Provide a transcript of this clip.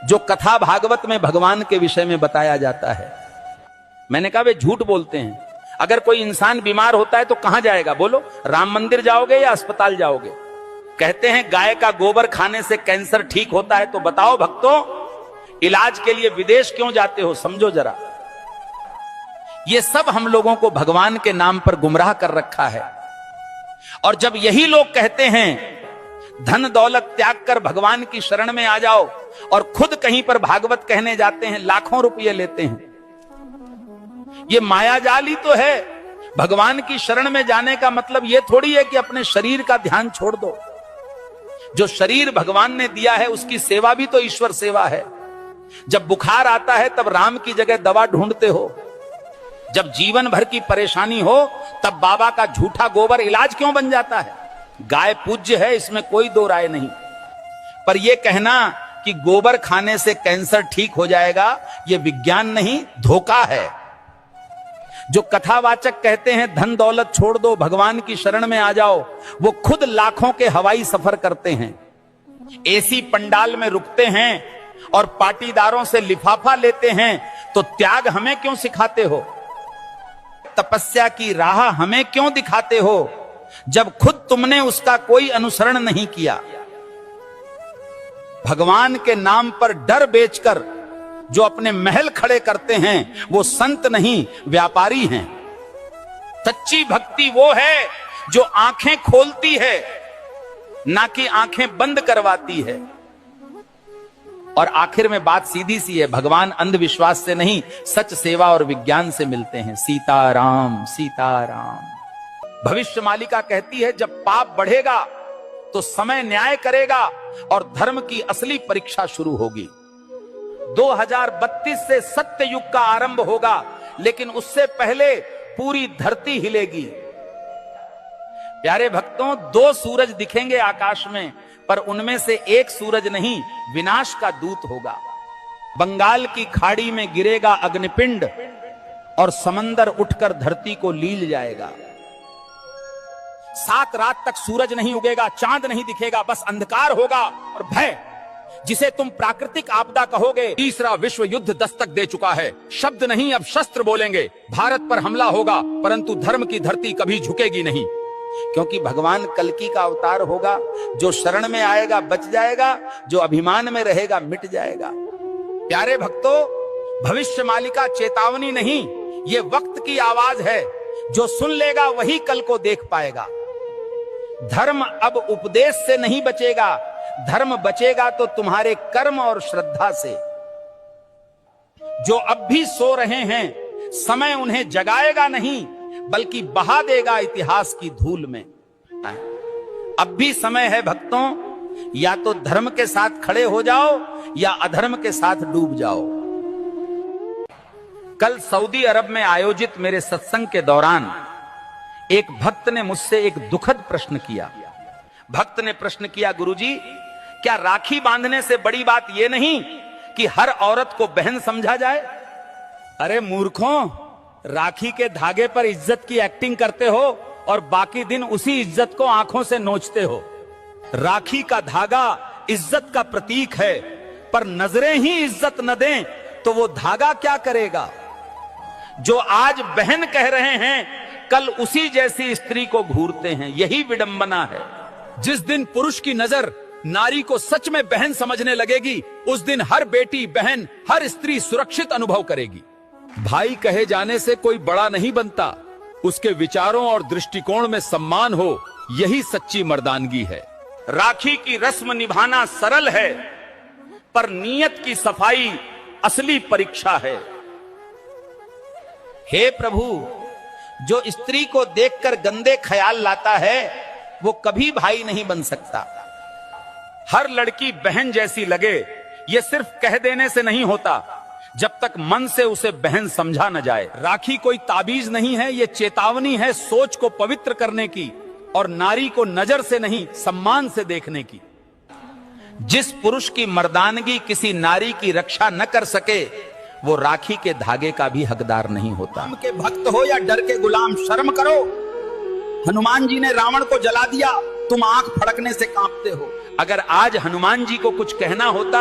जो कथा भागवत में भगवान के विषय में बताया जाता है। मैंने कहा वे झूठ बोलते हैं। अगर कोई इंसान बीमार होता है तो कहां जाएगा बोलो? राम मंदिर जाओगे या अस्पताल जाओगे? कहते हैं गाय का गोबर खाने से कैंसर ठीक होता है, तो बताओ भक्तों, इलाज के लिए विदेश क्यों जाते हो? समझो जरा। ये सब हम लोगों को भगवान के नाम पर गुमराह कर रखा है। और जब यही लोग कहते हैं धन दौलत त्याग कर भगवान की शरण में आ जाओ, और खुद कहीं पर भागवत कहने जाते हैं, लाखों रुपये लेते हैं। ये मायाजाल ही तो है। भगवान की शरण में जाने का मतलब यह थोड़ी है कि अपने शरीर का ध्यान छोड़ दो। जो शरीर भगवान ने दिया है उसकी सेवा भी तो ईश्वर सेवा है। जब बुखार आता है तब राम की जगह दवा ढूंढते हो। जब जीवन भर की परेशानी हो तब बाबा का झूठा गोबर इलाज क्यों बन जाता है? गाय पूज्य है, इसमें कोई दो राय नहीं, पर यह कहना कि गोबर खाने से कैंसर ठीक हो जाएगा, यह विज्ञान नहीं, धोखा है। जो कथावाचक कहते हैं धन दौलत छोड़ दो, भगवान की शरण में आ जाओ, वो खुद लाखों के हवाई सफर करते हैं, एसी पंडाल में रुकते हैं और पाटीदारों से लिफाफा लेते हैं। तो त्याग हमें क्यों सिखाते हो? तपस्या की राह हमें क्यों दिखाते हो, जब खुद तुमने उसका कोई अनुसरण नहीं किया? भगवान के नाम पर डर बेचकर जो अपने महल खड़े करते हैं वो संत नहीं, व्यापारी हैं। सच्ची भक्ति वो है जो आंखें खोलती है, ना कि आंखें बंद करवाती है। और आखिर में बात सीधी सी है, भगवान अंधविश्वास से नहीं, सच सेवा और विज्ञान से मिलते हैं। सीताराम सीताराम। भविष्य मालिका कहती है जब पाप बढ़ेगा तो समय न्याय करेगा और धर्म की असली परीक्षा शुरू होगी। 2032 से सत्य युग का आरंभ होगा, लेकिन उससे पहले पूरी धरती हिलेगी। प्यारे भक्तों, 2 सूरज दिखेंगे आकाश में, पर उनमें से एक सूरज नहीं, विनाश का दूत होगा। बंगाल की खाड़ी में गिरेगा अग्निपिंड और समंदर उठकर धरती को लील जाएगा। 7 रात तक सूरज नहीं उगेगा, चांद नहीं दिखेगा, बस अंधकार होगा और भय, जिसे तुम प्राकृतिक आपदा कहोगे। तीसरा विश्व युद्ध दस्तक दे चुका है। शब्द नहीं अब शस्त्र बोलेंगे। भारत पर हमला होगा, परंतु धर्म की धरती कभी झुकेगी नहीं, क्योंकि भगवान कल्कि का अवतार होगा। जो शरण में आएगा बच जाएगा, जो अभिमान में रहेगा मिट जाएगा। प्यारे भक्तों, भविष्य मालिका चेतावनी नहीं, ये वक्त की आवाज है। जो सुन लेगा वही कल को देख पाएगा। धर्म अब उपदेश से नहीं बचेगा, धर्म बचेगा तो तुम्हारे कर्म और श्रद्धा से। जो अब भी सो रहे हैं, समय उन्हें जगाएगा नहीं, बल्कि बहा देगा इतिहास की धूल में। अब भी समय है भक्तों, या तो धर्म के साथ खड़े हो जाओ या अधर्म के साथ डूब जाओ। कल सऊदी अरब में आयोजित मेरे सत्संग के दौरान एक भक्त ने मुझसे एक दुखद प्रश्न किया। भक्त ने प्रश्न किया, गुरुजी, क्या राखी बांधने से बड़ी बात यह नहीं कि हर औरत को बहन समझा जाए? अरे मूर्खों, राखी के धागे पर इज्जत की एक्टिंग करते हो और बाकी दिन उसी इज्जत को आंखों से नोचते हो। राखी का धागा इज्जत का प्रतीक है, पर नजरें ही इज्जत न दें तो वो धागा क्या करेगा? जो आज बहन कह रहे हैं, कल उसी जैसी स्त्री को घूरते हैं। यही विडंबना है। जिस दिन पुरुष की नजर नारी को सच में बहन समझने लगेगी, उस दिन हर बेटी, बहन, हर स्त्री सुरक्षित अनुभव करेगी। भाई कहे जाने से कोई बड़ा नहीं बनता, उसके विचारों और दृष्टिकोण में सम्मान हो, यही सच्ची मर्दानगी है। राखी की रस्म निभाना सरल है, पर नीयत की सफाई असली परीक्षा है। हे प्रभु, जो स्त्री को देखकर गंदे ख्याल लाता है वो कभी भाई नहीं बन सकता। हर लड़की बहन जैसी लगे, ये सिर्फ कह देने से नहीं होता, जब तक मन से उसे बहन समझा न जाए। राखी कोई ताबीज नहीं है, ये चेतावनी है सोच को पवित्र करने की और नारी को नजर से नहीं सम्मान से देखने की। जिस पुरुष की मर्दानगी किसी नारी की रक्षा न कर सके, वो राखी के धागे का भी हकदार नहीं होता। राम के भक्त हो या डर के गुलाम, शर्म करो। हनुमान जी ने रावण को जला दिया, तुम आंख फड़कने से कांपते हो। अगर आज हनुमान जी को कुछ कहना होता